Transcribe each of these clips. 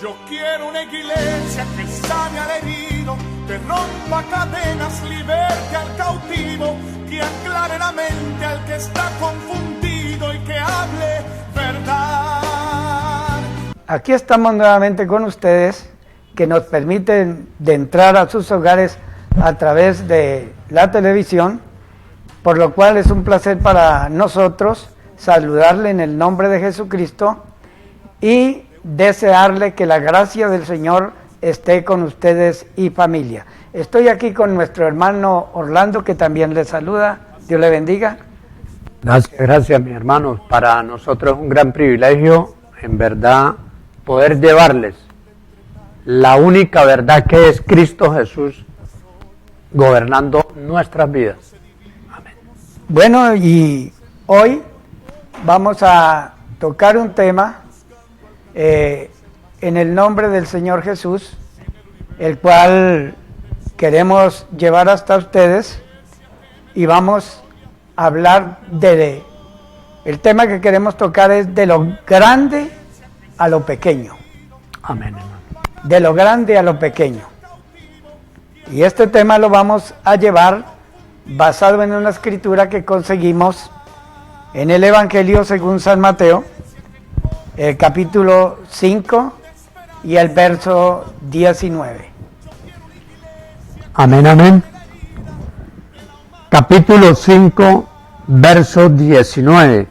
Yo quiero una iglesia que sane al herido, que rompa cadenas, liberte al cautivo, que aclare la mente al que está confundido y que hable verdad. Aquí estamos nuevamente con ustedes, que nos permiten de entrar a sus hogares a través de la televisión, por lo cual es un placer para nosotros saludarle en el nombre de Jesucristo y desearle que la gracia del Señor esté con ustedes y familia. Estoy aquí con nuestro hermano Orlando, que también le saluda. Dios le bendiga. Gracias, mis hermanos. Para nosotros es un gran privilegio, en verdad, poder llevarles la única verdad que es Cristo Jesús gobernando nuestras vidas. Amén. Bueno, y hoy vamos a tocar un tema en el nombre del Señor Jesús, el cual queremos llevar hasta ustedes, y vamos a hablar el tema que queremos tocar es de lo grande a lo pequeño. Amén, hermano. De lo grande a lo pequeño. Y este tema lo vamos a llevar basado en una escritura que conseguimos en el Evangelio según San Mateo, el capítulo 5 y el verso 19. Amén, amén. Capítulo 5, verso 19.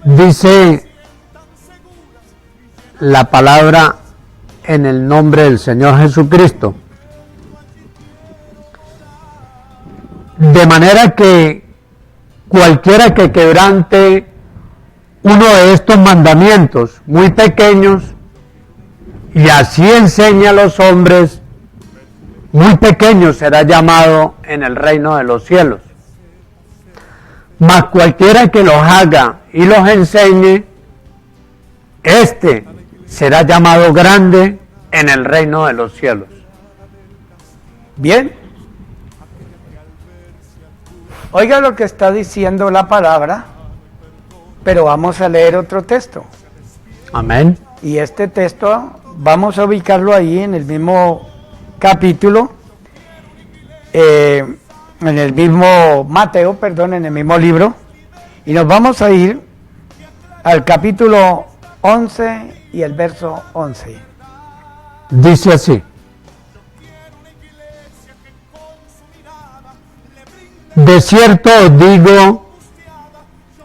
Dice la palabra en el nombre del Señor Jesucristo. De manera que cualquiera que quebrante uno de estos mandamientos muy pequeños y así enseña a los hombres, muy pequeño será llamado en el reino de los cielos. Mas cualquiera que los haga y los enseñe, este será llamado grande en el reino de los cielos. Bien. Oiga lo que está diciendo la palabra, pero vamos a leer otro texto. Amén. Y este texto vamos a ubicarlo ahí en el mismo capítulo, en el mismo Mateo, perdón, en el mismo libro, y nos vamos a ir al capítulo 11 y el verso 11. Dice así: de cierto os digo,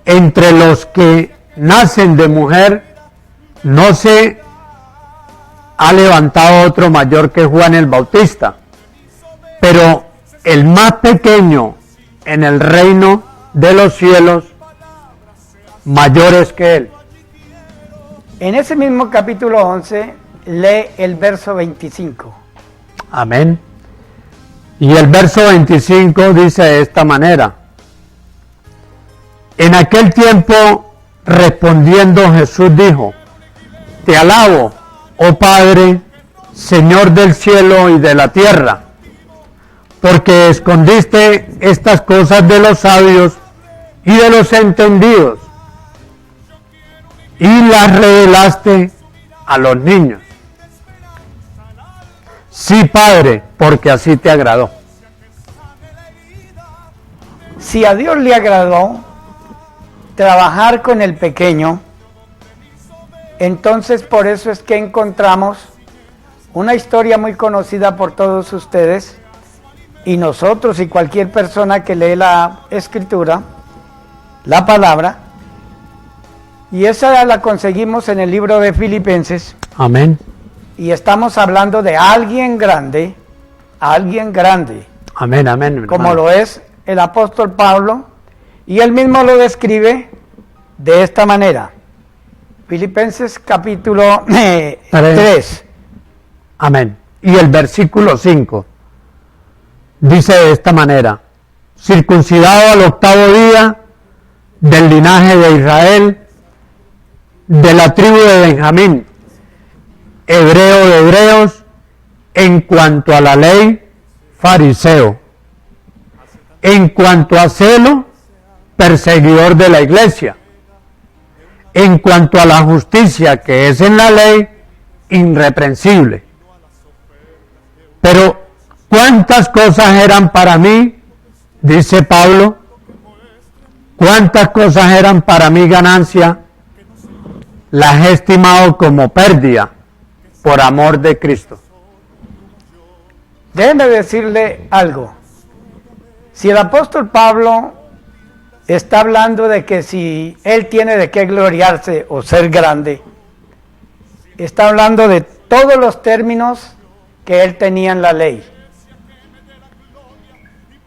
entre los que nacen de mujer, no se ha levantado otro mayor que Juan el Bautista, pero el más pequeño en el reino de los cielos, mayor es que él. En ese mismo capítulo 11, lee el verso 25. Amén. Y el verso 25 dice de esta manera: en aquel tiempo, respondiendo Jesús dijo: te alabo, oh Padre, Señor del cielo y de la tierra, porque escondiste estas cosas de los sabios y de los entendidos, y las revelaste a los niños. Sí, Padre, porque así te agradó. Si a Dios le agradó trabajar con el pequeño, entonces por eso es que encontramos una historia muy conocida por todos ustedes y nosotros y cualquier persona que lee la escritura, la palabra, y esa la conseguimos en el libro de Filipenses. Amén. Y estamos hablando de alguien grande, Amén, amén. como lo es el apóstol Pablo, y él mismo lo describe de esta manera. Filipenses capítulo 3. Amén. Y el versículo 5 dice de esta manera: circuncidado al 8º día, del linaje de Israel, de la tribu de Benjamín, hebreo de hebreos, en cuanto a la ley, fariseo, en cuanto a celo, perseguidor de la iglesia, en cuanto a la justicia que es en la ley, irreprensible. Pero, ¿cuántas cosas eran para mí? Dice Pablo. ¿Cuántas cosas eran para mí ganancia? Las he estimado como pérdida por amor de Cristo. Déjeme decirle algo. Si el apóstol Pablo está hablando de que si él tiene de qué gloriarse o ser grande, está hablando de todos los términos que él tenía en la ley.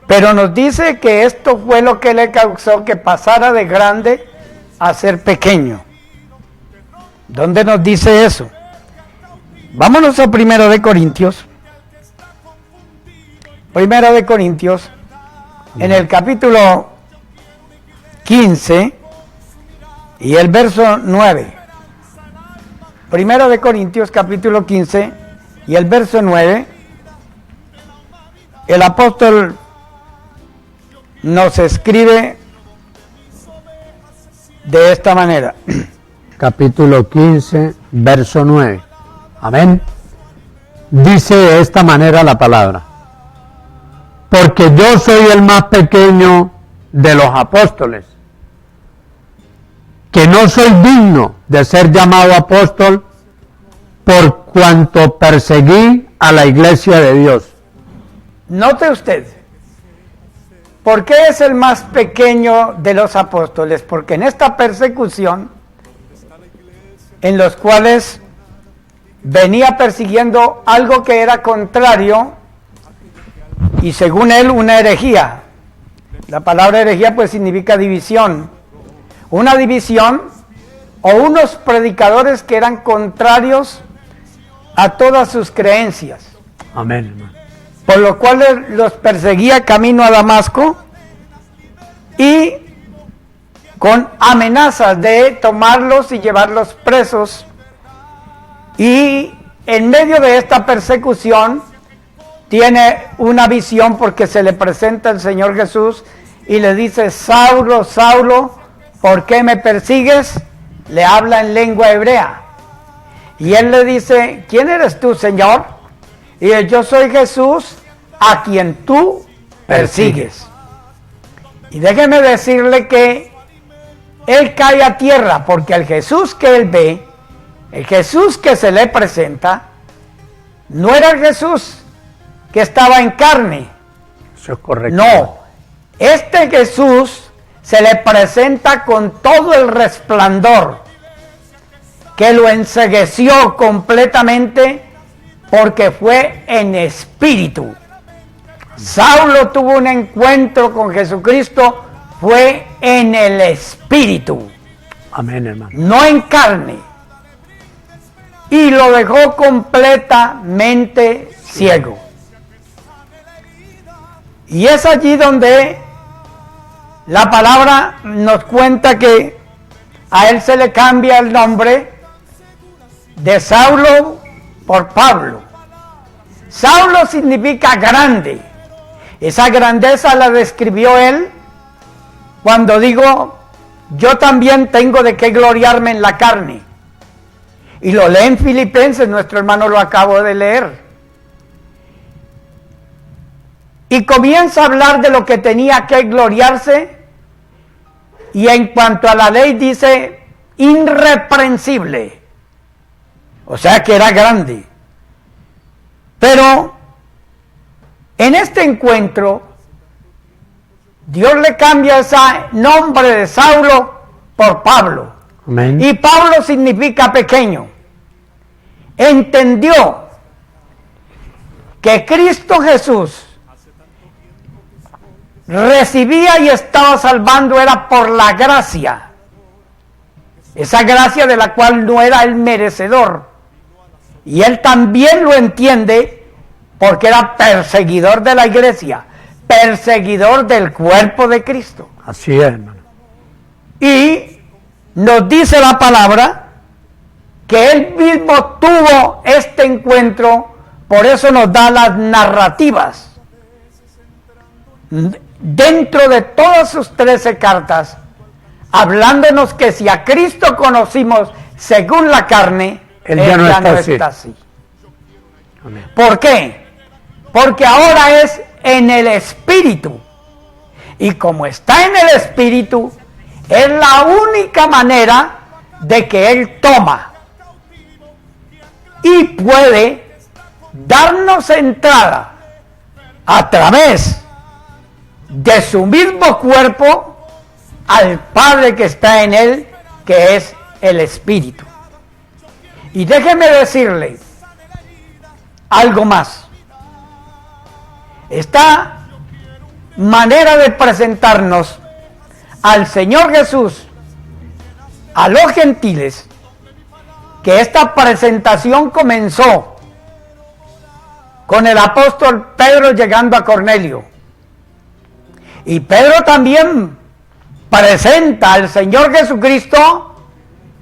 Pero nos dice que esto fue lo que le causó que pasara de grande a ser pequeño. ¿Dónde nos dice eso? Vámonos a 1 de Corintios. 1 de Corintios, en el capítulo 15 y el verso 9. 1 de Corintios, capítulo 15 y el verso 9. El apóstol nos escribe de esta manera. Capítulo 15, verso 9. Amén. Dice de esta manera la palabra: porque yo soy el más pequeño de los apóstoles, que no soy digno de ser llamado apóstol, por cuanto perseguí a la iglesia de Dios. Note usted, ¿por qué es el más pequeño de los apóstoles? Porque en esta persecución, en los cuales venía persiguiendo algo que era contrario y según él una herejía. La palabra herejía pues significa división. Una división o unos predicadores que eran contrarios a todas sus creencias. Amén, hermano. Por lo cual los perseguía camino a Damasco y con amenazas de tomarlos y llevarlos presos. Y en medio de esta persecución tiene una visión porque se le presenta el Señor Jesús y le dice: Saulo, Saulo, ¿por qué me persigues? Le habla en lengua hebrea. Y él le dice: ¿quién eres tú, Señor? Y él: yo soy Jesús, a quien tú persigues. Y déjeme decirle que él cae a tierra porque el Jesús que él ve, el Jesús que se le presenta, no era el Jesús que estaba en carne. Eso es correcto. No, este Jesús se le presenta con todo el resplandor que lo encegueció completamente porque fue en espíritu. Saulo tuvo un encuentro con Jesucristo, fue en el espíritu. Amén, hermano. No en carne. Y lo dejó completamente ciego. Y es allí donde la palabra nos cuenta que a él se le cambia el nombre de Saulo por Pablo. Saulo significa grande. Esa grandeza la describió él cuando digo: yo también tengo de qué gloriarme en la carne. Y lo lee en Filipenses, nuestro hermano lo acabo de leer. Y comienza a hablar de lo que tenía que gloriarse. Y en cuanto a la ley dice: irreprensible. O sea que era grande. Pero en este encuentro, Dios le cambia ese nombre de Saulo por Pablo. Amén. Y Pablo significa pequeño. Entendió que Cristo Jesús recibía y estaba salvando era por la gracia. Esa gracia de la cual no era el merecedor. Y él también lo entiende porque era perseguidor de la iglesia, perseguidor del cuerpo de Cristo. Así es, hermano. Y nos dice la palabra que él mismo tuvo este encuentro, por eso nos da las narrativas. Dentro de todas sus 13 cartas hablándonos que si a Cristo conocimos según la carne, Él ya no está así. Amén. ¿Por qué? Porque ahora es en el Espíritu. Y como está en el Espíritu, es la única manera de que Él toma y puede darnos entrada a través de su mismo cuerpo al Padre que está en Él, que es el Espíritu. Y déjeme decirle algo más. Esta manera de presentarnos al Señor Jesús a los gentiles, que esta presentación comenzó con el apóstol Pedro llegando a Cornelio. Y Pedro también presenta al Señor Jesucristo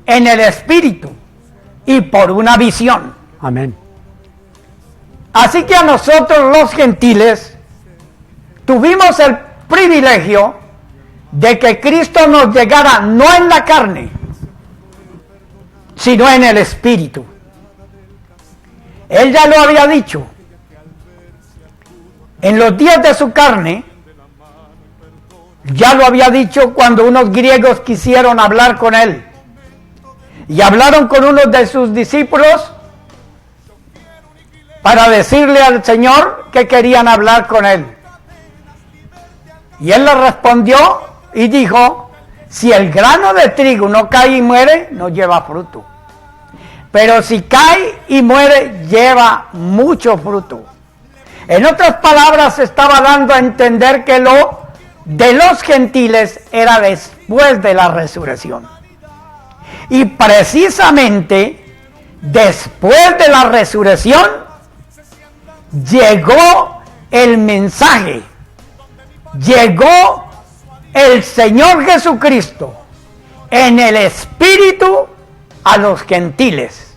en el Espíritu y por una visión. Amén. Así que a nosotros los gentiles tuvimos el privilegio de que Cristo nos llegara no en la carne, sino en el Espíritu. Él ya lo había dicho. En los días de su carne, ya lo había dicho cuando unos griegos quisieron hablar con él. Y hablaron con uno de sus discípulos para decirle al Señor que querían hablar con él. Y él les respondió y dijo: si el grano de trigo no cae y muere, no lleva fruto. Pero si cae y muere, lleva mucho fruto. En otras palabras, estaba dando a entender que lo de los gentiles era después de la resurrección. Y precisamente después de la resurrección llegó el mensaje, llegó el Señor Jesucristo en el Espíritu a los gentiles.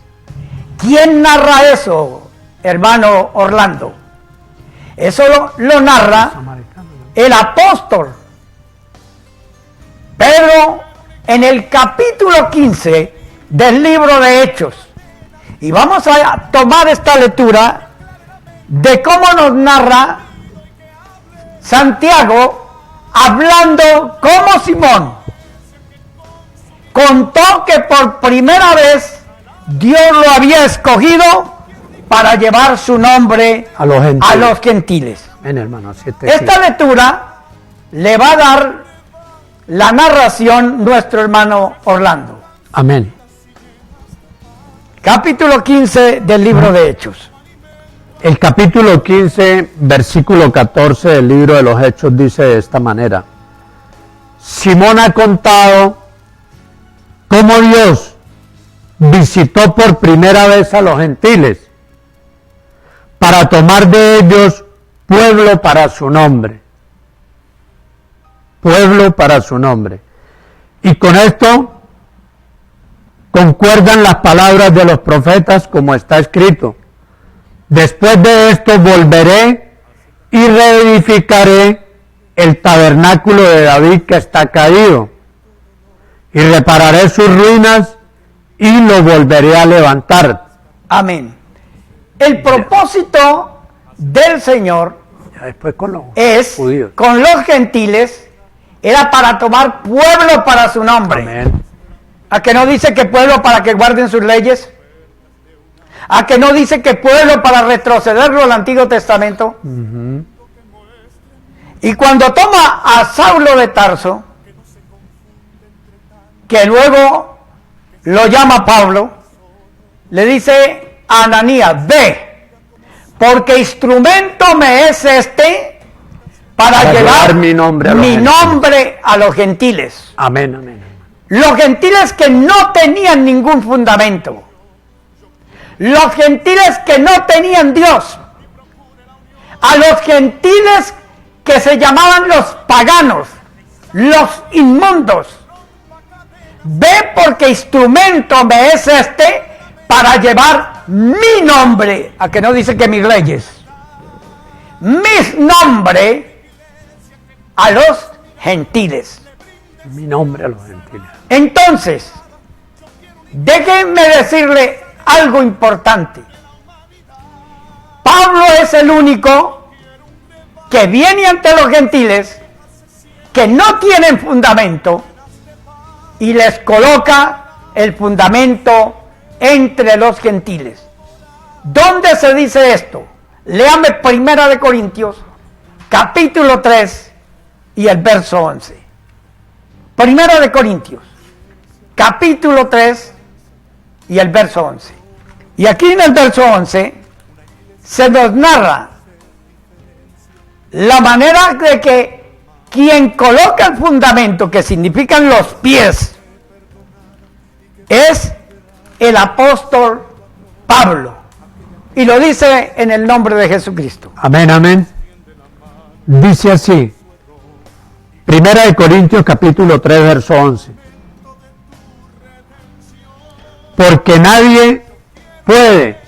¿Quién narra eso, hermano Orlando? Eso lo narra el apóstol Pedro en el capítulo 15 del libro de Hechos. Y vamos a tomar esta lectura de cómo nos narra Santiago hablando como Simón. Contó que por primera vez Dios lo había escogido para llevar su nombre a los gentiles. Ven, hermano, Esta lectura le va a dar la narración nuestro hermano Orlando. Amén. Capítulo 15 del libro de Hechos. El capítulo 15, versículo 14 del libro de los Hechos dice de esta manera: Simón ha contado cómo Dios visitó por primera vez a los gentiles para tomar de ellos pueblo para su nombre. Pueblo para su nombre. Y con esto concuerdan las palabras de los profetas, como está escrito: después de esto volveré y reedificaré el tabernáculo de David que está caído, y repararé sus ruinas y lo volveré a levantar. Amén. El propósito del Señor después con los es, judíos, con los gentiles, era para tomar pueblo para su nombre. Amén. ¿A que no dice que pueblo para que guarden sus leyes? ¿A que no dice que pueblo para retrocederlo al Antiguo Testamento? Uh-huh. Y cuando toma a Saulo de Tarso, que luego lo llama Pablo, le dice a Ananías: ve, porque instrumento me es este para llevar mi nombre a los gentiles. Amén, amén. Los gentiles que no tenían ningún fundamento. Los gentiles que no tenían Dios. A los gentiles que se llamaban los paganos, los inmundos. Ve, porque instrumento me es este para llevar mi nombre, a que no dice que mis leyes, mi nombre a los gentiles. Mi nombre a los gentiles. Entonces, déjenme decirle algo importante. Pablo es el único que viene ante los gentiles que no tienen fundamento y les coloca el fundamento entre los gentiles. ¿Dónde se dice esto? Léame 1 de Corintios, capítulo 3 y el verso 11. 1 de Corintios, capítulo 3 y el verso 11. Y aquí en el verso 11 se nos narra la manera de que quien coloca el fundamento, que significan los pies, es el apóstol Pablo. Y lo dice en el nombre de Jesucristo. Amén, amén. Dice así, 1 de Corintios capítulo 3, verso 11. Porque nadie puede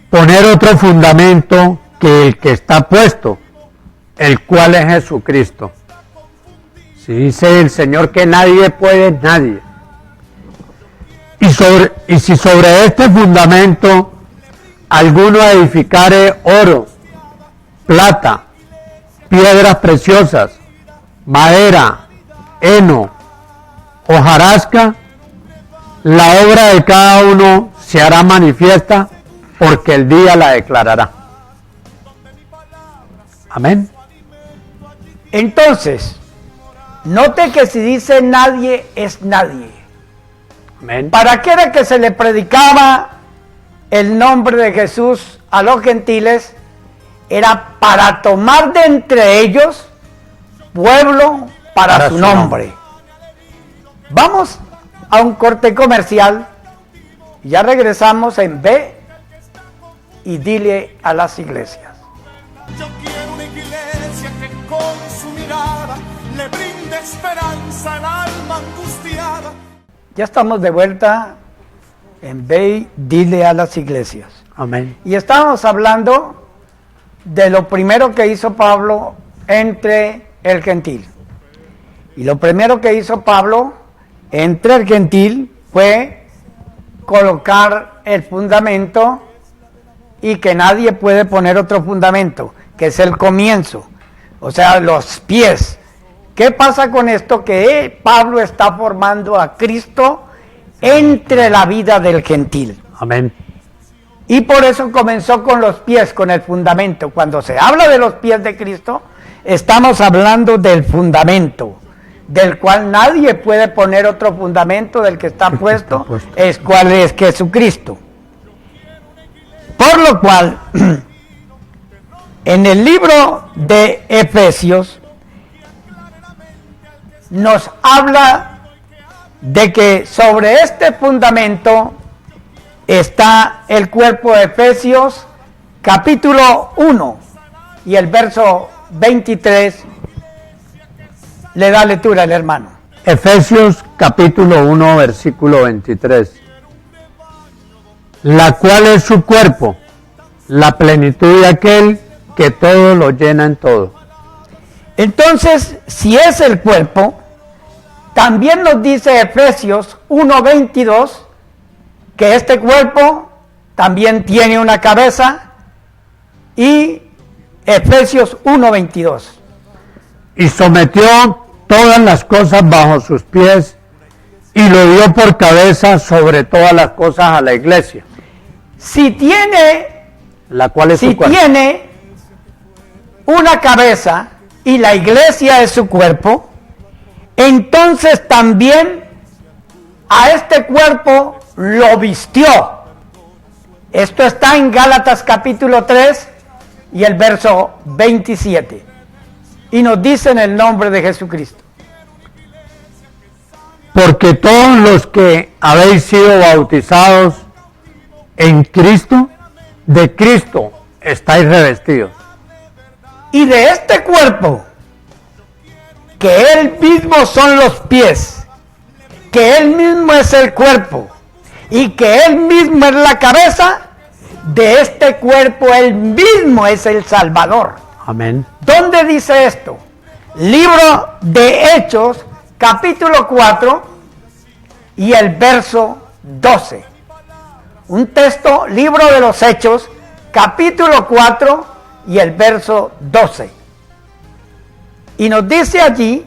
poner otro fundamento que el que está puesto, el cual es Jesucristo. Si dice el Señor que nadie puede, nadie. Y si sobre este fundamento alguno edificare oro, plata, piedras preciosas, madera, heno, hojarasca, la obra de cada uno se hará manifiesta, porque el día la declarará. Amén. Entonces, note que si dice nadie, es nadie. Amén. ¿Para qué era que se le predicaba el nombre de Jesús a los gentiles? Era para tomar de entre ellos pueblo para su nombre. Vamos a un corte comercial. Ya regresamos en Ve y dile a las iglesias. Yo quiero una iglesia que con su mirada le brinde esperanza al alma angustiada. Ya estamos de vuelta en Ve y dile a las iglesias. Amén. Y estábamos hablando de lo primero que hizo Pablo entre el gentil. Y lo primero que hizo Pablo entre el gentil fue colocar el fundamento, y que nadie puede poner otro fundamento, que es el comienzo, o sea, los pies. ¿Qué pasa con esto? Que Pablo está formando a Cristo entre la vida del gentil. Amén. Y por eso comenzó con los pies, con el fundamento. Cuando se habla de los pies de Cristo, estamos hablando del fundamento, del cual nadie puede poner otro fundamento del que está puesto, es cuál es Jesucristo. Por lo cual, en el libro de Efesios, nos habla de que sobre este fundamento está el cuerpo de Efesios, capítulo 1, y el verso 23, le da lectura al hermano. Efesios capítulo 1, versículo 23. La cual es su cuerpo, la plenitud de aquel que todo lo llena en todo. Entonces, si es el cuerpo, también nos dice Efesios 1:22 que este cuerpo también tiene una cabeza, y Efesios 1:22. Y sometió todas las cosas bajo sus pies, y lo dio por cabeza sobre todas las cosas a la iglesia. Si tiene, la cual es su cuerpo. tiene una cabeza y la iglesia es su cuerpo, entonces también a este cuerpo lo vistió. Esto está en Gálatas capítulo 3 y el verso 27. Y nos dice en el nombre de Jesucristo. Porque todos los que habéis sido bautizados en Cristo, de Cristo estáis revestidos. Y de este cuerpo, que Él mismo son los pies, que Él mismo es el cuerpo, y que Él mismo es la cabeza, de este cuerpo Él mismo es el Salvador. Amén. ¿Dónde dice esto? Libro de Hechos, capítulo 4 y el verso 12. Un texto, libro de los Hechos, capítulo 4 y el verso 12. Y nos dice allí,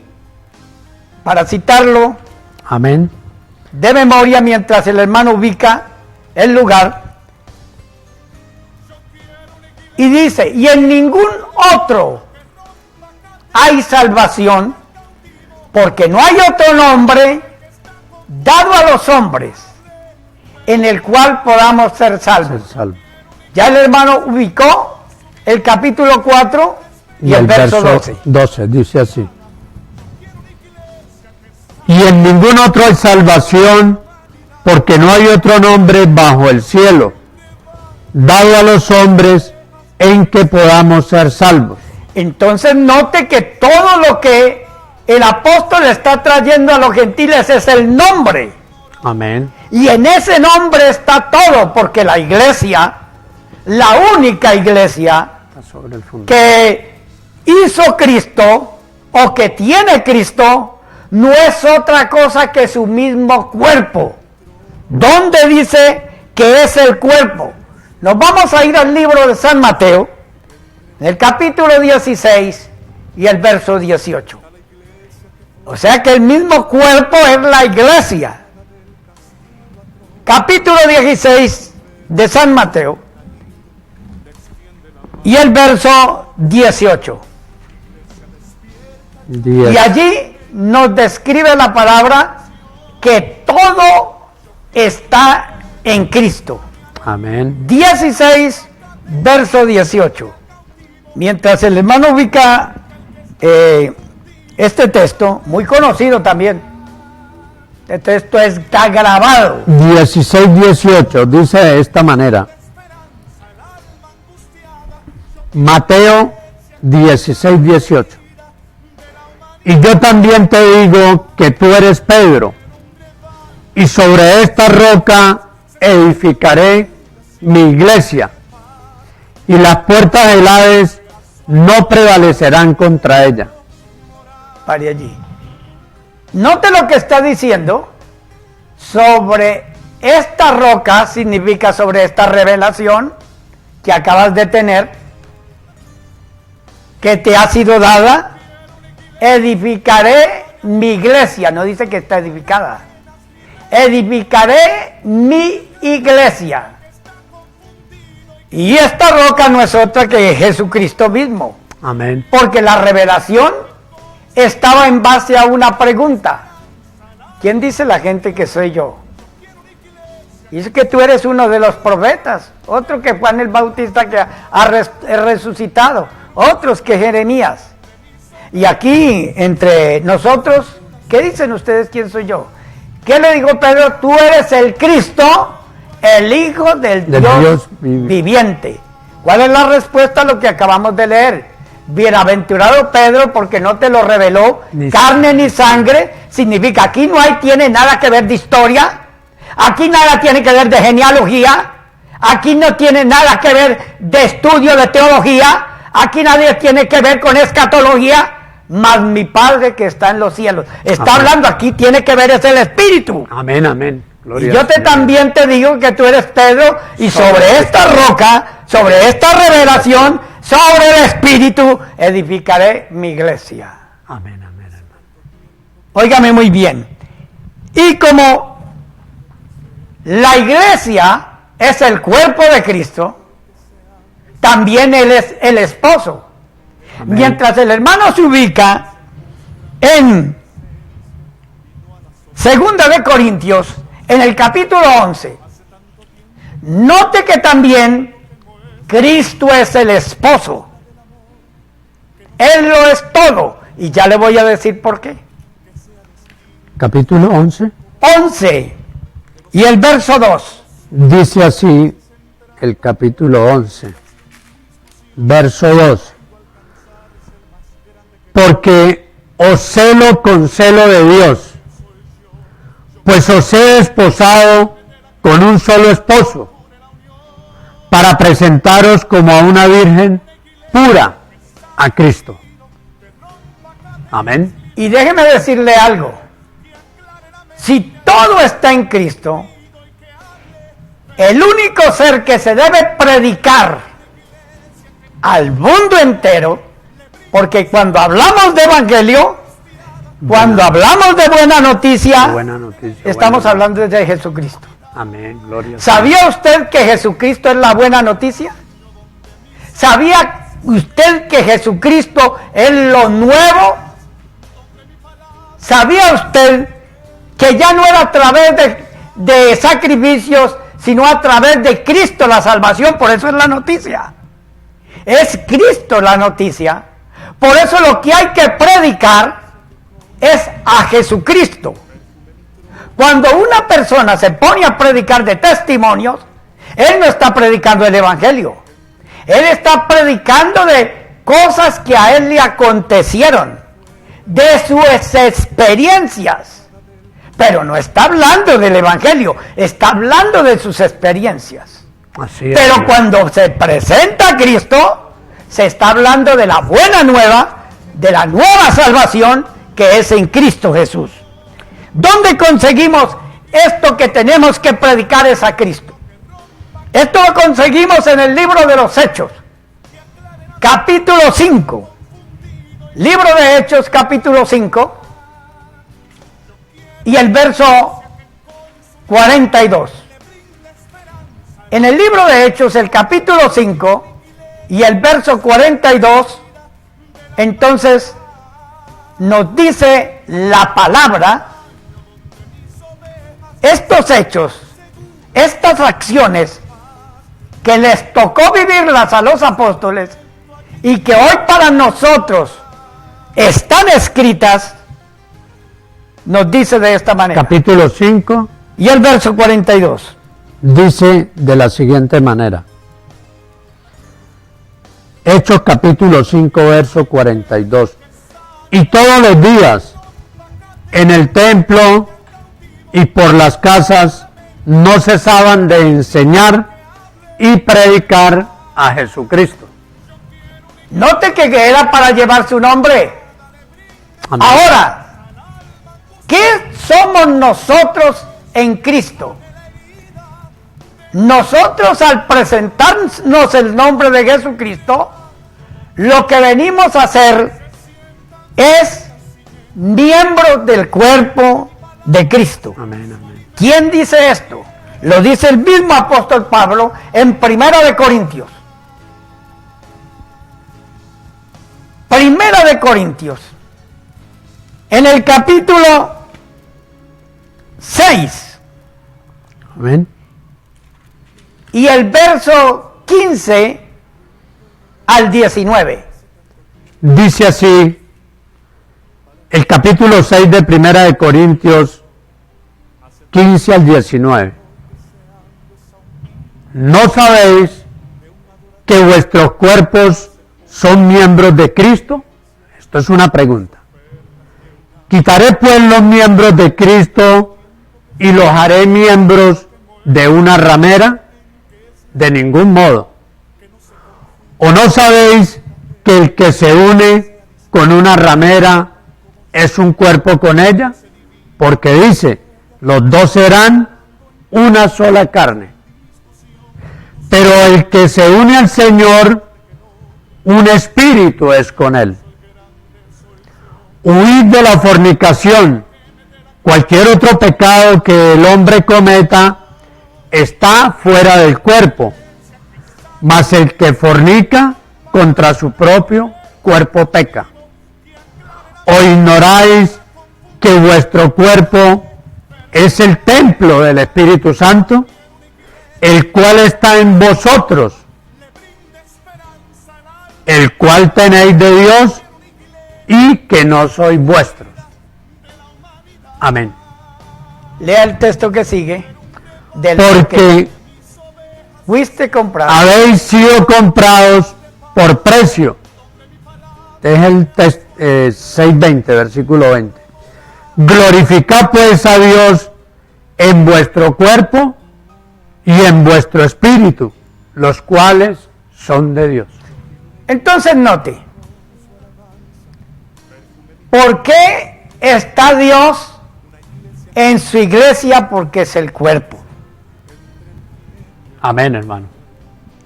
para citarlo, amén, de memoria, mientras el hermano ubica el lugar, y dice, y en ningún otro hay salvación, porque no hay otro nombre dado a los hombres en el cual podamos ser salvos. Ya el hermano ubicó el capítulo 4 y el verso 12. Dice así. Y en ningún otro hay salvación, porque no hay otro nombre bajo el cielo dado a los hombres en que podamos ser salvos. Entonces note que todo lo que el apóstol está trayendo a los gentiles es el nombre. Amén. Y en ese nombre está todo, porque la iglesia, la única iglesia que hizo Cristo o que tiene Cristo, no es otra cosa que su mismo cuerpo. ¿Dónde dice que es el cuerpo? Nos vamos a ir al libro de San Mateo, en el capítulo 16 y el verso 18. O sea que el mismo cuerpo es la iglesia. Capítulo 16 de San Mateo y el verso 18. Y allí nos describe la palabra que todo está en Cristo. Amén. 16, verso 18. Mientras el hermano ubica este texto, muy conocido también. Este texto está grabado. 16, 18, dice de esta manera. Mateo 16, 18. Y yo también te digo que tú eres Pedro, y sobre esta roca edificaré mi iglesia, y las puertas del Hades no prevalecerán contra ella. Pare allí. Note lo que está diciendo. Sobre esta roca significa sobre esta revelación que acabas de tener, que te ha sido dada. Edificaré mi iglesia, no dice que está edificada. Edificaré mi iglesia. Y esta roca no es otra que Jesucristo mismo. Amén. Porque la revelación estaba en base a una pregunta. ¿Quién dice la gente que soy yo? Dice que tú eres uno de los profetas. Otro que Juan el Bautista que ha resucitado. Otros que Jeremías. Y aquí, entre nosotros, ¿qué dicen ustedes quién soy yo? ¿Qué le dijo Pedro? Tú eres el Cristo, el Hijo del Dios viviente. ¿Cuál es la respuesta a lo que acabamos de leer? Bienaventurado Pedro, porque no te lo reveló carne ni sangre. Significa, aquí no tiene nada que ver de historia. Aquí nada tiene que ver de genealogía. Aquí no tiene nada que ver de estudio de teología. Aquí nadie tiene que ver con escatología. Mas mi Padre que está en los cielos. Está amén. Hablando aquí, tiene que ver es el Espíritu. Amén, amén. Gloria y yo también te digo que tú eres Pedro, y sobre esta roca, sobre esta revelación, sobre el Espíritu, edificaré mi iglesia. Amén, amén, hermano. Óigame muy bien. Y como la iglesia es el cuerpo de Cristo, también Él es el esposo. Amén. Mientras el hermano se ubica en 2 de Corintios, en el capítulo 11, note que también Cristo es el esposo. Él lo es todo. Y ya le voy a decir por qué. Capítulo 11. 11 y el verso 2. Dice así el capítulo 11, verso 2. Porque os celo con celo de Dios, pues os he desposado con un solo esposo, para presentaros como a una virgen pura a Cristo. Amén. Y déjeme decirle algo. Si todo está en Cristo, el único ser que se debe predicar al mundo entero, porque cuando hablamos de evangelio, cuando hablamos de buena noticia, estamos hablando de Jesucristo. Amén, gloria. ¿Sabía usted que Jesucristo es la buena noticia? ¿Sabía usted que Jesucristo es lo nuevo? ¿Sabía usted que ya no era a través de sacrificios, sino a través de Cristo la salvación? Por eso es la noticia. Es Cristo la noticia. Por eso lo que hay que predicar es a Jesucristo. Cuando una persona se pone a predicar de testimonios, él no está predicando el evangelio. Él está predicando de cosas que a él le acontecieron, de sus experiencias. Pero no está hablando del evangelio, está hablando de sus experiencias. Así es. Pero cuando se presenta a Cristo, se está hablando de la buena nueva, de la nueva salvación que es en Cristo Jesús. ¿Dónde conseguimos esto que tenemos que predicar es a Cristo? Esto lo conseguimos en el libro de los Hechos, capítulo 5. Libro de Hechos, capítulo 5, y el verso 42. En el libro de Hechos, el capítulo 5, y el verso 42, entonces nos dice la palabra, estos hechos, estas acciones que les tocó vivirlas a los apóstoles y que hoy para nosotros están escritas, nos dice de esta manera. Capítulo 5. Y el verso 42. Dice de la siguiente manera. Hechos capítulo 5, verso 42. Y todos los días en el templo y por las casas no cesaban de enseñar y predicar a Jesucristo. Note que era para llevar su nombre. Amén. Ahora, ¿qué somos nosotros en Cristo? Nosotros al presentarnos el nombre de Jesucristo, lo que venimos a hacer es miembros del cuerpo de Cristo. Amén, amén. ¿Quién dice esto? Lo dice el mismo apóstol Pablo en 1 Corintios. 1 Corintios. En el capítulo 6. Amén. Y el verso 15 al 19. Dice así, el capítulo 6 de 1 Corintios, 15 al 19. ¿No sabéis que vuestros cuerpos son miembros de Cristo? Esto es una pregunta. ¿Quitaré pues los miembros de Cristo y los haré miembros de una ramera? De ningún modo. ¿O no sabéis que el que se une con una ramera es un cuerpo con ella? Porque dice, los dos serán una sola carne. Pero el que se une al Señor, un espíritu es con él. Huid de la fornicación. Cualquier otro pecado que el hombre cometa está fuera del cuerpo, mas el que fornica contra su propio cuerpo peca. ¿O ignoráis que vuestro cuerpo es el templo del Espíritu Santo, el cual está en vosotros, el cual tenéis de Dios y que no sois vuestros? Amén. Lea el texto que sigue. Porque fuiste comprado. Habéis sido comprados por precio. Este es el 6:20, versículo 20. Glorificad pues a Dios en vuestro cuerpo y en vuestro espíritu, los cuales son de Dios. Entonces note, ¿Por qué está Dios en su iglesia? Porque es el cuerpo. Amén, hermano.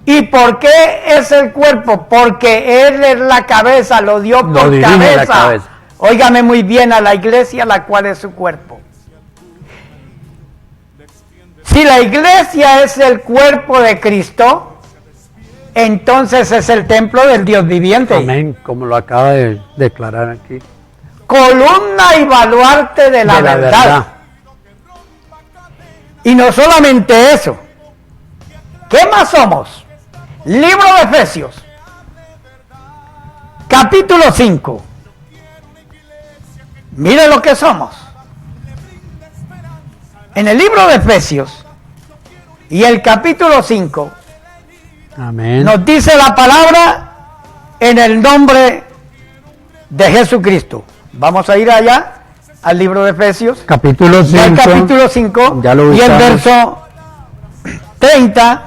¿Y por qué es el cuerpo? Porque Él es la cabeza, lo dio por dirige la cabeza. cabeza. Óigame muy bien, a la iglesia, la cual es su cuerpo. Si la iglesia es el cuerpo de Cristo, entonces es el templo del Dios viviente. Amén, como lo acaba de declarar aquí. Columna y baluarte de la verdad. Y no solamente eso. ¿Qué más somos? Libro de Efesios, capítulo 5. Mire lo que somos. En el libro de Efesios y el capítulo 5 Amén. nos dice la palabra en el nombre de Jesucristo. Vamos a ir allá al libro de Efesios. Capítulo 5. El capítulo 5 ya lo y el ubicamos. verso 30.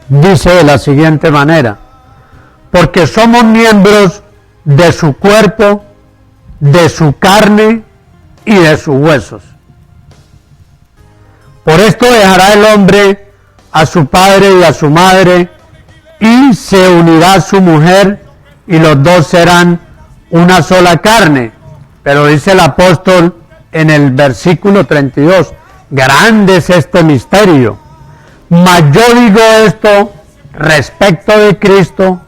Dice de la siguiente manera: porque somos miembros de su cuerpo, de su carne y de sus huesos. Por esto dejará el hombre a su padre y a su madre, y se unirá a su mujer, y los dos serán una sola carne. Pero dice el apóstol en el versículo 32, grande es este misterio. Mas yo digo esto respecto de Cristo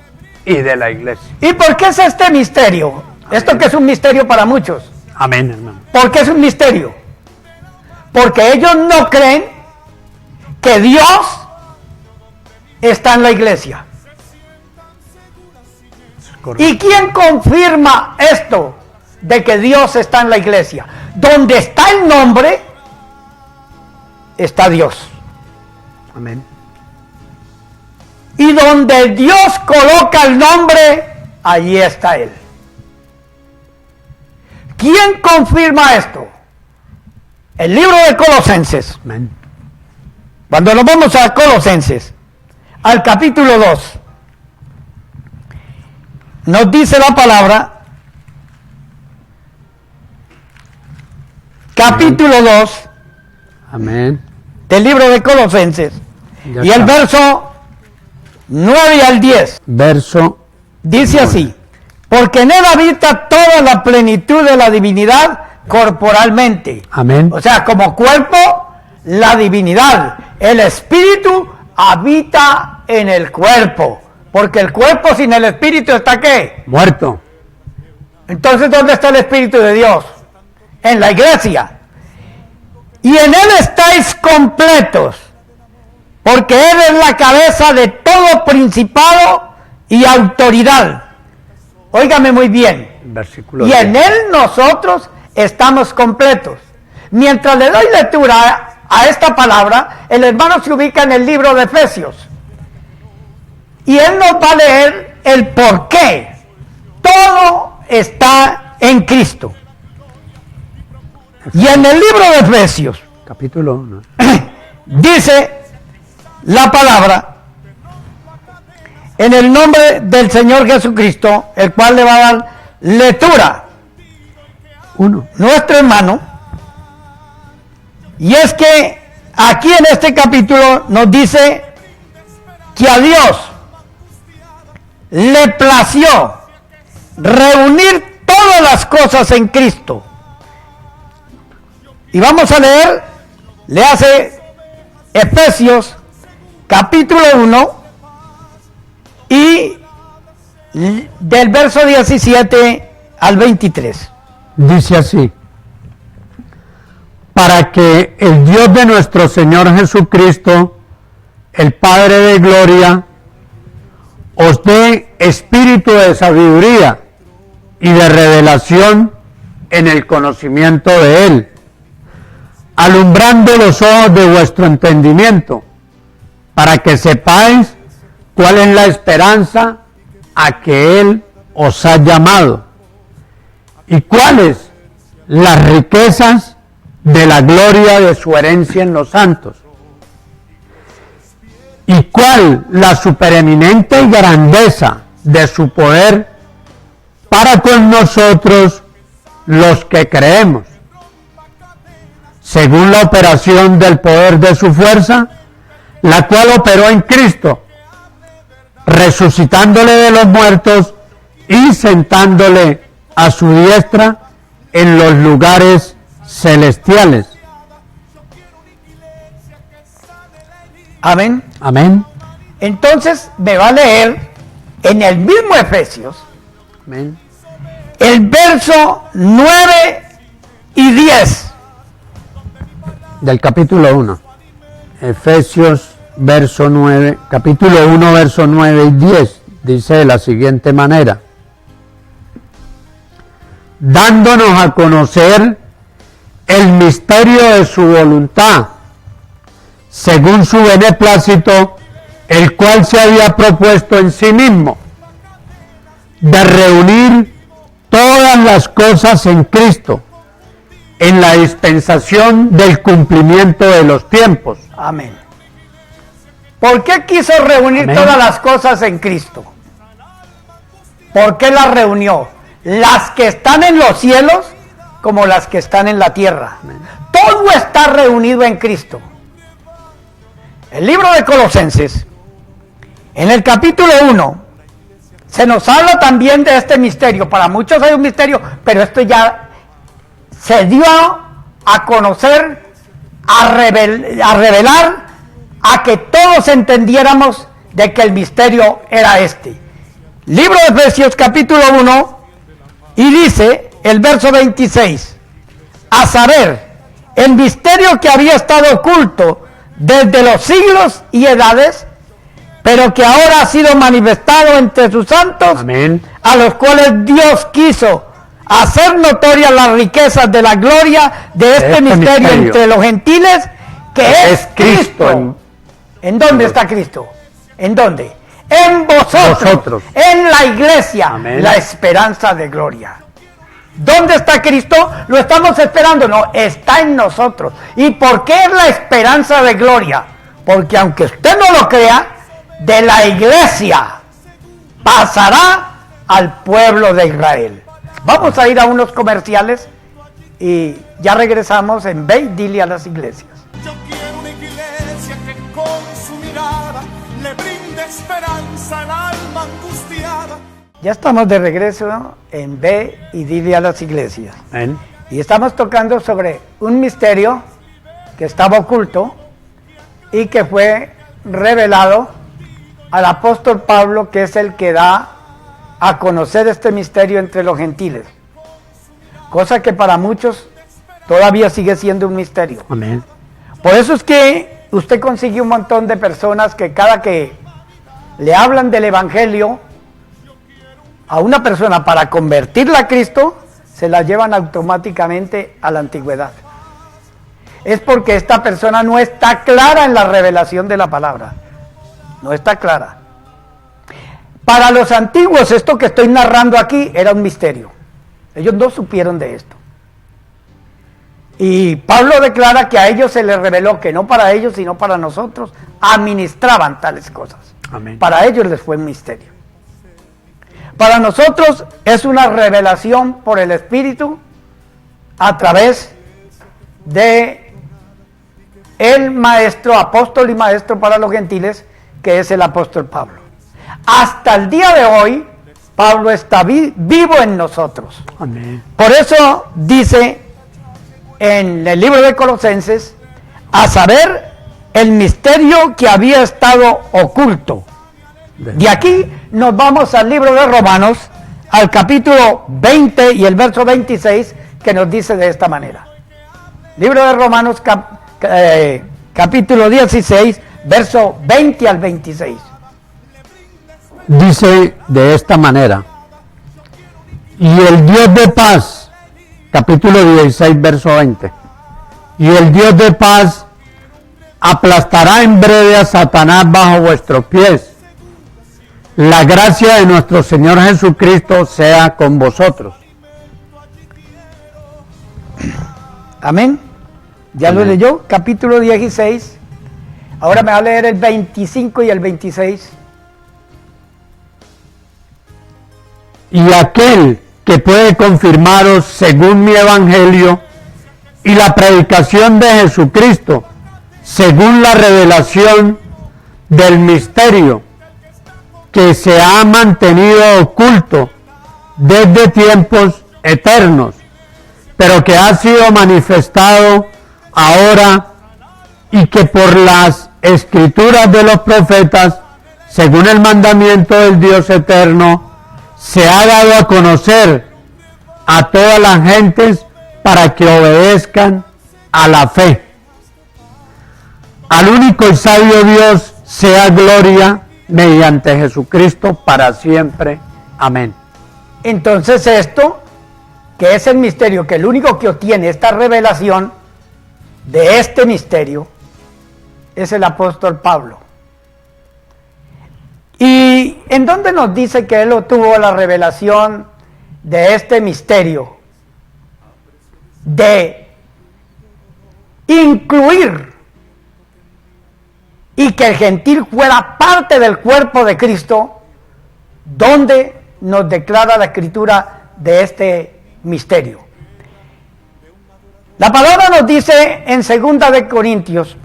y de la iglesia. ¿Y por qué es este misterio? Esto que es un misterio para muchos. Amén, hermano. ¿Por qué es un misterio? Porque ellos no creen que Dios está en la iglesia. Correcto. ¿Y quién confirma esto de que Dios está en la iglesia? Donde está el nombre, está Dios. Amén. Y donde Dios coloca el nombre, allí está Él. ¿Quién confirma esto? El libro de Colosenses. Amén. Cuando nos vamos a Colosenses, al capítulo 2, nos dice la palabra, capítulo 2 Amén. del libro de Colosenses, Ya y el está. verso 9 al 10, Verso. dice así: porque en Él habita toda la plenitud de la divinidad corporalmente. Amén. O sea, como cuerpo, la divinidad. El espíritu habita en el cuerpo. Porque el cuerpo sin el espíritu está ¿qué? Muerto. Entonces, ¿dónde está el espíritu de Dios? En la iglesia. Y en Él estáis completos. Porque Él es la cabeza de todo principado y autoridad. Óigame muy bien. Versículo Y en 10. Él nosotros estamos completos. Mientras le doy lectura a esta palabra, el hermano se ubica en el libro de Efesios. Y él nos va a leer el por qué. Todo está en Cristo. Y en el libro de Efesios Capítulo 1. dice la palabra en el nombre del Señor Jesucristo, el cual le va a dar lectura 1. nuestro hermano, y es que aquí en este capítulo nos dice que a Dios le plació reunir todas las cosas en Cristo. Y vamos a leer, le hace Efesios capítulo 1 y del verso 17 al 23. Dice así: para que el Dios de nuestro Señor Jesucristo, el Padre de gloria, os dé espíritu de sabiduría y de revelación en el conocimiento de Él, alumbrando los ojos de vuestro entendimiento, para que sepáis cuál es la esperanza a que Él os ha llamado, y cuáles las riquezas de la gloria de su herencia en los santos, y cuál la supereminente grandeza de su poder para con nosotros los que creemos, según la operación del poder de su fuerza, la cual operó en Cristo, resucitándole de los muertos y sentándole a su diestra en los lugares celestiales. Amén. Amén. Entonces me va a leer en el mismo Efesios, Amén. el verso 9 y 10. Del capítulo 1. Efesios verso 9, capítulo 1, verso 9 y 10. Dice de la siguiente manera: dándonos a conocer el misterio de su voluntad, según su beneplácito, el cual se había propuesto en sí mismo, de reunir todas las cosas en Cristo, en la dispensación del cumplimiento de los tiempos. Amén. ¿Por qué quiso reunir Amén. todas las cosas en Cristo? ¿Por qué las reunió? Las que están en los cielos como las que están en la tierra. Amén. Todo está reunido en Cristo. El libro de Colosenses, en el capítulo 1, se nos habla también de este misterio. Para muchos hay un misterio, pero esto ya se dio a conocer, a revelar, a que todos entendiéramos de que el misterio era este. Libro de Efesios capítulo 1, y dice el verso 26, a saber, el misterio que había estado oculto desde los siglos y edades, pero que ahora ha sido manifestado entre sus santos. Amén. A los cuales Dios quiso hacer notorias las riquezas de la gloria de este misterio entre los gentiles, que es Cristo. ¿En dónde está Cristo? ¿En dónde? En vosotros. En la iglesia. Amén. La esperanza de gloria. ¿Dónde está Cristo? Lo estamos esperando. No, está en nosotros. ¿Y por qué es la esperanza de gloria? Porque aunque usted no lo crea, de la iglesia pasará al pueblo de Israel. Vamos a ir a unos comerciales y ya regresamos en Ve y Dile a las Iglesias. Yo quiero una iglesia que con su mirada le brinde esperanza al alma angustiada. Ya estamos de regreso en Ve y Dile a las Iglesias. Amén. Y estamos tocando sobre un misterio que estaba oculto y que fue revelado al apóstol Pablo, que es el que da a conocer este misterio entre los gentiles. Cosa que para muchos todavía sigue siendo un misterio. Amén. Por eso es que usted consigue un montón de personas que cada que le hablan del evangelio a una persona para convertirla a Cristo, se la llevan automáticamente a la antigüedad. Es porque esta persona no está clara en la revelación de la palabra. No está clara. Para los antiguos, esto que estoy narrando aquí era un misterio. Ellos no supieron de esto. Y Pablo declara que a ellos se les reveló que no para ellos, sino para nosotros, administraban tales cosas. Amén. Para ellos les fue un misterio. Para nosotros es una revelación por el Espíritu a través de el maestro, apóstol y maestro para los gentiles, que es el apóstol Pablo. Hasta el día de hoy, Pablo está vivo en nosotros. Amén. Por eso dice en el libro de Colosenses, a saber, el misterio que había estado oculto. De aquí nos vamos al libro de Romanos, al capítulo 20 y el verso 26, que nos dice de esta manera. Libro de Romanos, capítulo 16, verso 20 al 26. Dice de esta manera: y el Dios de paz, capítulo 16, verso 20, y el Dios de paz aplastará en breve a Satanás bajo vuestros pies. La gracia de nuestro Señor Jesucristo sea con vosotros. Amén. Ya Amén. lo leyó, capítulo 16. Ahora me va a leer el 25 y el 26. Y aquel que puede confirmaros según mi evangelio y la predicación de Jesucristo, según la revelación del misterio que se ha mantenido oculto desde tiempos eternos, pero que ha sido manifestado ahora y que por las escrituras de los profetas, según el mandamiento del Dios eterno, se ha dado a conocer a todas las gentes para que obedezcan a la fe. Al único y sabio Dios sea gloria mediante Jesucristo para siempre. Amén. Entonces esto, que es el misterio, que el único que obtiene esta revelación de este misterio es el apóstol Pablo. ¿Y en dónde nos dice que él obtuvo la revelación de este misterio? De incluir y que el gentil fuera parte del cuerpo de Cristo, donde nos declara la escritura de este misterio. La palabra nos dice en 2 de Corintios,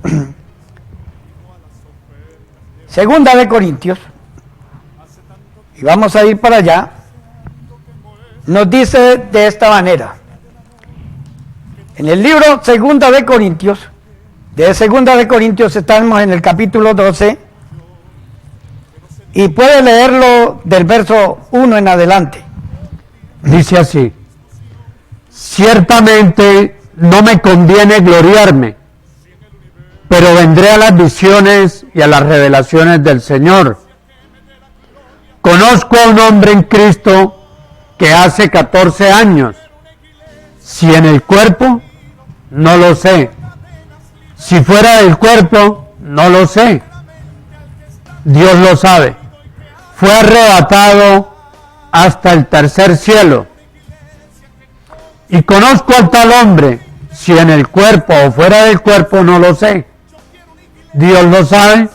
y vamos a ir para allá, nos dice de esta manera. En el libro 2 de Corintios, estamos en el capítulo 12, y puede leerlo del verso 1 en adelante. Dice así: ciertamente no me conviene gloriarme, pero vendré a las visiones y a las revelaciones del Señor. Conozco a un hombre en Cristo que hace 14 años, si en el cuerpo, no lo sé. Si fuera del cuerpo, no lo sé. Dios lo sabe. Fue arrebatado hasta el tercer cielo. Y conozco a tal hombre, si en el cuerpo o fuera del cuerpo, no lo sé. Dios lo sabe,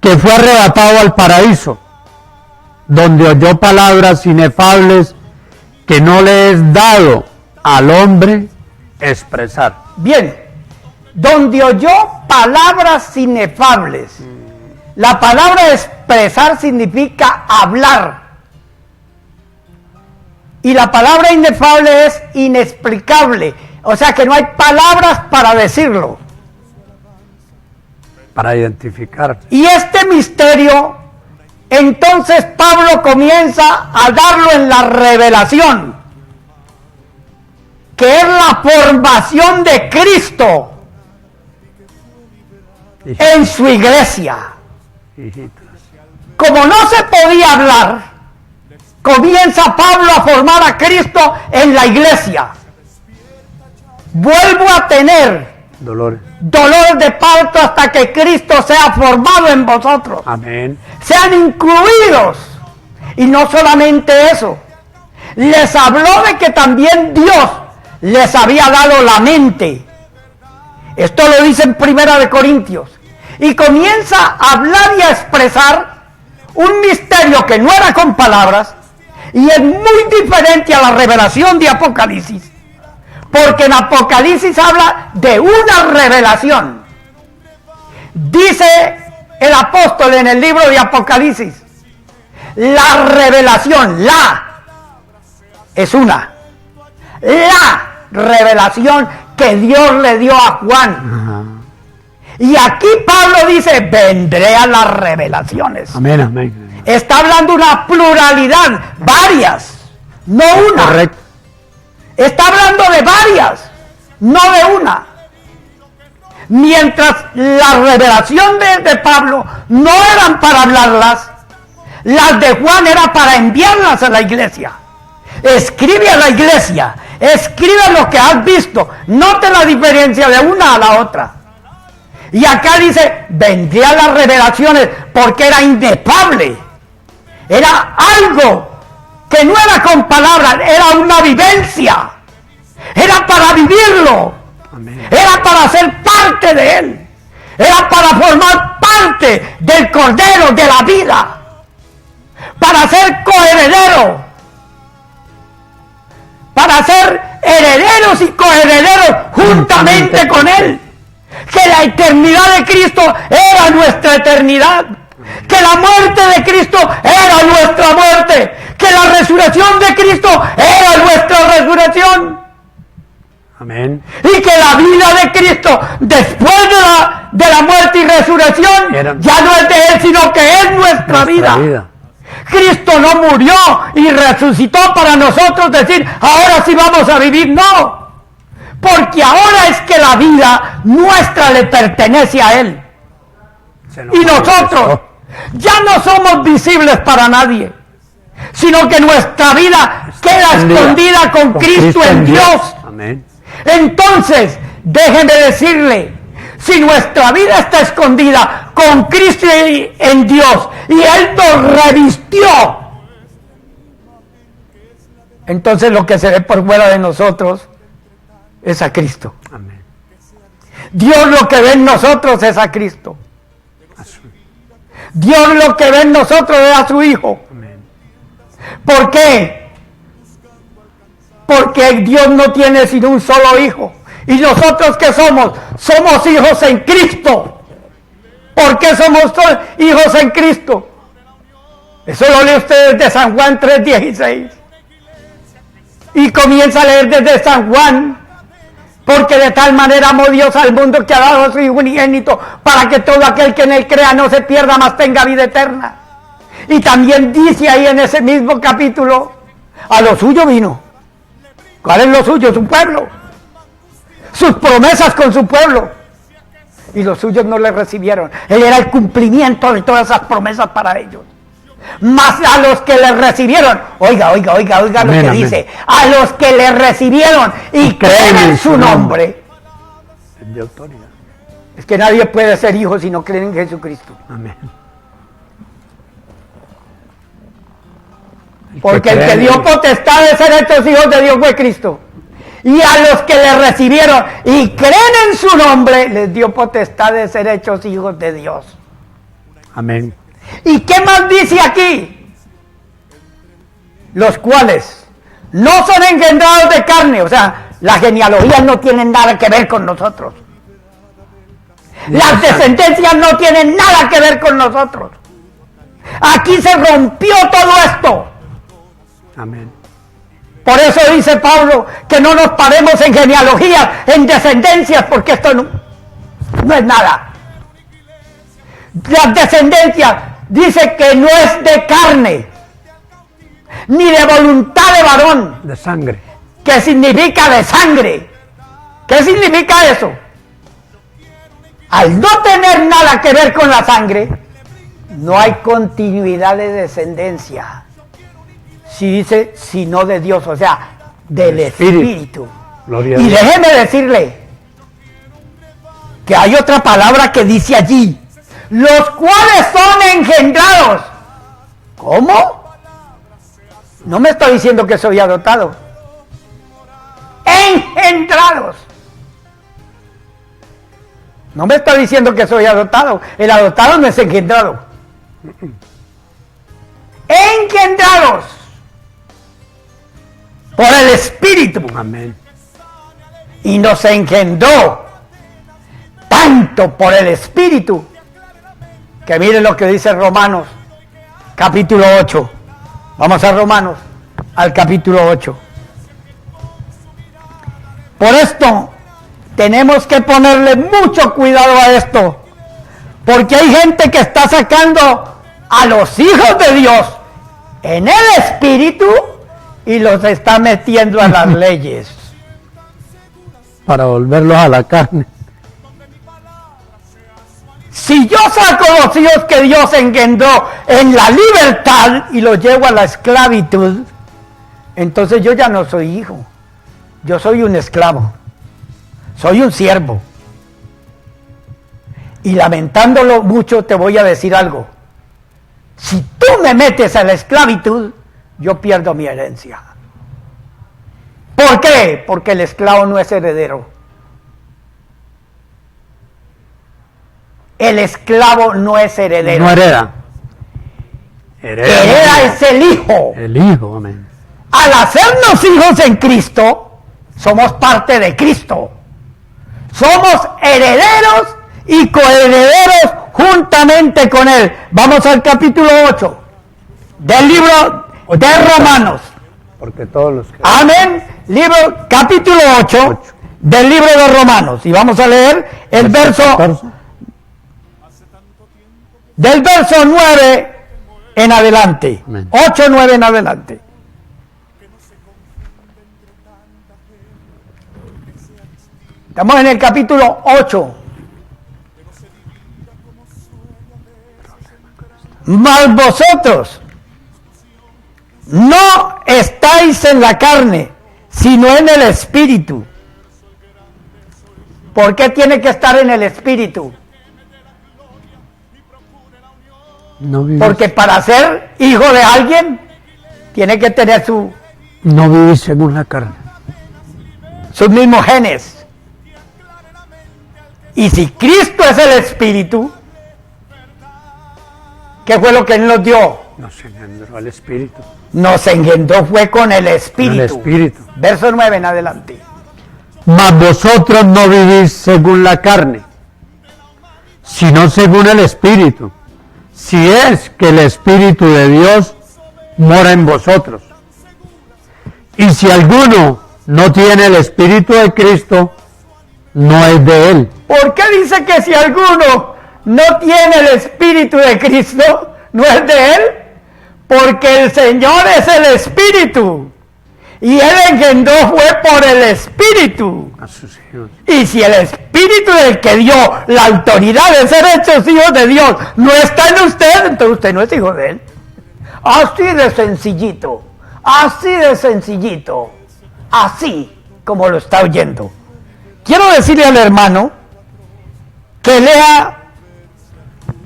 que fue arrebatado al paraíso, donde oyó palabras inefables que no le es dado al hombre expresar. Bien, donde oyó palabras inefables. La palabra expresar significa hablar. Y la palabra inefable es inexplicable. O sea que no hay palabras para decirlo. Para identificar. Y este misterio, entonces Pablo comienza a darlo en la revelación, que es la formación de Cristo en su iglesia. Como no se podía hablar, comienza Pablo a formar a Cristo en la iglesia. Vuelvo a tener dolores de parto hasta que Cristo sea formado en vosotros. Amén. Sean incluidos. Y no solamente eso, les habló de que también Dios les había dado la mente. Esto lo dice en 1 de Corintios. Y comienza a hablar y a expresar un misterio que no era con palabras, y es muy diferente a la revelación de Apocalipsis. Porque en Apocalipsis habla de una revelación. Dice el apóstol en el libro de Apocalipsis, la revelación, es una. La revelación que Dios le dio a Juan. Y aquí Pablo dice, vendré a las revelaciones. Amén, amén. Está hablando una pluralidad, varias, no una. Correcto. Está hablando de varias, no de una. Mientras la revelación de Pablo no eran para hablarlas, las de Juan era para enviarlas a la iglesia. Escribe a la iglesia, escribe lo que has visto, note la diferencia de una a la otra. Y acá dice, vendré a las revelaciones porque era inefable. Era algo que no era con palabras, era una vivencia. Era para vivirlo. Amén. Era para ser parte de él. Era para formar parte del Cordero de la vida. Para ser coheredero para ser herederos y coherederos juntamente con Él. Que la eternidad de Cristo era nuestra eternidad. Que la muerte de Cristo era nuestra muerte. Que la resurrección de Cristo era nuestra resurrección. Amén. Y que la vida de Cristo después de la muerte y resurrección ya no es de Él, sino que es nuestra vida. Cristo no murió y resucitó para nosotros decir, ahora sí vamos a vivir. No, porque ahora es que la vida nuestra le pertenece a Él. Y nosotros ya no somos visibles para nadie, sino que nuestra vida queda escondida con Cristo en Dios. Amén. Entonces, déjenme decirle, si nuestra vida está escondida con Cristo en Dios y Él nos revistió, entonces lo que se ve por fuera de nosotros es a Cristo. Amén. Dios lo que ve en nosotros es a Cristo. Dios lo que ve en nosotros es a su Hijo. Amén. ¿Por qué? Porque Dios no tiene sino un solo Hijo. ¿Y nosotros qué somos? Somos hijos en Cristo. ¿Por qué somos hijos en Cristo? Eso lo lee usted desde San Juan 3:16. Y comienza a leer desde San Juan. Porque de tal manera amó Dios al mundo que ha dado a su Hijo unigénito para que todo aquel que en Él crea no se pierda, mas tenga vida eterna. Y también dice ahí en ese mismo capítulo, a lo suyo vino. ¿Cuál es lo suyo? Su pueblo. Sus promesas con su pueblo. Y los suyos no le recibieron. Él era el cumplimiento de todas esas promesas para ellos. Mas a los que le recibieron, oiga lo que dice, a los que le recibieron y creen en su nombre. Es de autoridad. Es que nadie puede ser hijo si no creen en Jesucristo. Amén. Porque el que dio potestad de ser hechos hijos de Dios fue Cristo. Y a los que le recibieron y creen en su nombre, les dio potestad de ser hechos hijos de Dios. Amén. ¿Y qué más dice aquí? Los cuales no son engendrados de carne, o sea, las genealogías no tienen nada que ver con nosotros. Las descendencias no tienen nada que ver con nosotros. Aquí se rompió todo esto. Amén. Por eso dice Pablo que no nos paremos en genealogías, en descendencias, porque esto no es nada. Las descendencias dice que no es de carne, ni de voluntad de varón. De sangre. ¿Qué significa de sangre? ¿Qué significa eso? Al no tener nada que ver con la sangre, no hay continuidad de descendencia. Si dice, sino de Dios, o sea, del Espíritu. Gloria a Y Dios. déjeme decirle que hay otra palabra que dice allí, los cuales son engendrados. ¿Cómo? No me está diciendo que soy adoptado. Engendrados. No me está diciendo que soy adoptado. El adoptado no es engendrado. Engendrados por el Espíritu. Amén. Y nos engendró tanto por el Espíritu que miren lo que dice Romanos capítulo 8. Vamos a Romanos al capítulo 8. Por esto tenemos que ponerle mucho cuidado a esto, porque hay gente que está sacando a los hijos de Dios en el Espíritu y los está metiendo a las leyes. Para volverlos a la carne. Si yo saco los hijos que Dios engendró en la libertad y los llevo a la esclavitud, entonces yo ya no soy hijo. Yo soy un esclavo. Soy un siervo. Y lamentándolo mucho te voy a decir algo. Si tú me metes a la esclavitud, yo pierdo mi herencia. ¿Por qué? Porque el esclavo no es heredero. El esclavo no es heredero. No hereda. Hereda es el hijo. El hijo, amén. al hacernos hijos en Cristo, somos parte de Cristo. Somos herederos y coherederos juntamente con Él. Vamos al capítulo 8 del libro de Romanos. Porque todos los que... Amén. Capítulo 8 del libro de Romanos. Y vamos a leer el verso 14. Del verso 9 en adelante. Amén. 8, 9 en adelante. Estamos en el capítulo 8. Mas vosotros no estáis en la carne, sino en el Espíritu. ¿Por qué tiene que estar en el Espíritu? No vivís, Porque para ser hijo de alguien, tiene que tener no vivís según la carne. sus mismos genes. Y si Cristo es el Espíritu, ¿qué fue lo que Él nos dio? Nos engendró al Espíritu. Nos engendró fue con el Espíritu. Con el Espíritu. Verso 9 en adelante. Mas vosotros no vivís según la carne, sino según el Espíritu. Si es que el Espíritu de Dios mora en vosotros. Y si alguno no tiene el Espíritu de Cristo, no es de Él. ¿Por qué dice que si alguno no tiene el Espíritu de Cristo, no es de Él? Porque el Señor es el Espíritu. Y Él engendró fue por el Espíritu. A sus hijos. Y si el Espíritu del que dio la autoridad de ser hechos hijos de Dios no está en usted, entonces usted no es hijo de Él. Así de sencillito. Así de sencillito. Así como lo está oyendo. Quiero decirle al hermano que lea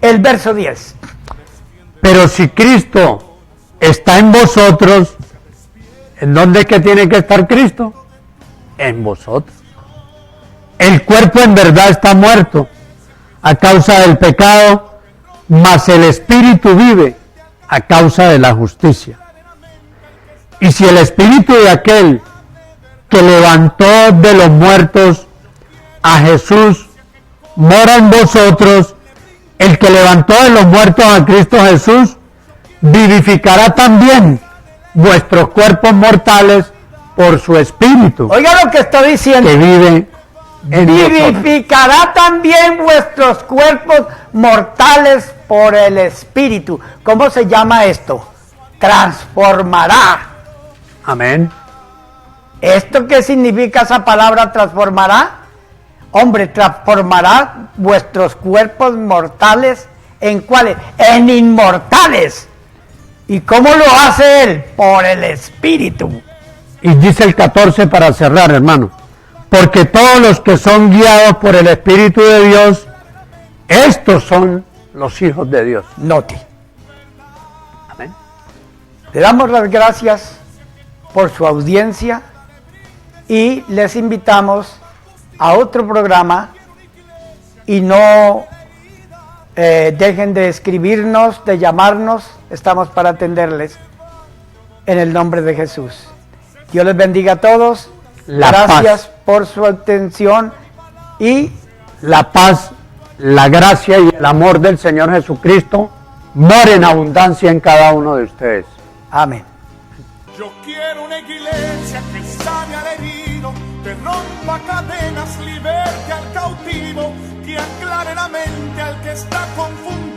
el verso 10. Pero si Cristo está en vosotros, ¿en dónde es que tiene que estar Cristo? En vosotros. El cuerpo en verdad está muerto a causa del pecado, mas el Espíritu vive a causa de la justicia. Y si el Espíritu de aquel que levantó de los muertos a Jesús mora en vosotros, el que levantó de los muertos a Cristo Jesús vivificará también vuestros cuerpos mortales por su Espíritu Oiga lo que está diciendo. que vive en vosotros. Vivificará también vuestros cuerpos mortales por el Espíritu. ¿Cómo se llama esto? Transformará. Amén. ¿Esto qué significa esa palabra transformará? Hombre, transformará vuestros cuerpos mortales ¿en cuáles? En inmortales. ¿Y cómo lo hace Él? Por el Espíritu. Y dice el 14 para cerrar, hermano. Porque todos los que son guiados por el Espíritu de Dios, estos son los hijos de Dios. Note. Amén. Le damos las gracias por su audiencia y les invitamos a otro programa y no dejen de escribirnos, de llamarnos, estamos para atenderles en el nombre de Jesús. Dios les bendiga a todos, La gracias paz. por su atención y La paz, la gracia y el amor del Señor Jesucristo mora en abundancia en cada uno de ustedes. amén. Yo quiero una iglesia que sane al herido, que rompa cadenas, liberte al cautivo, que aclare la mente al que está confundido.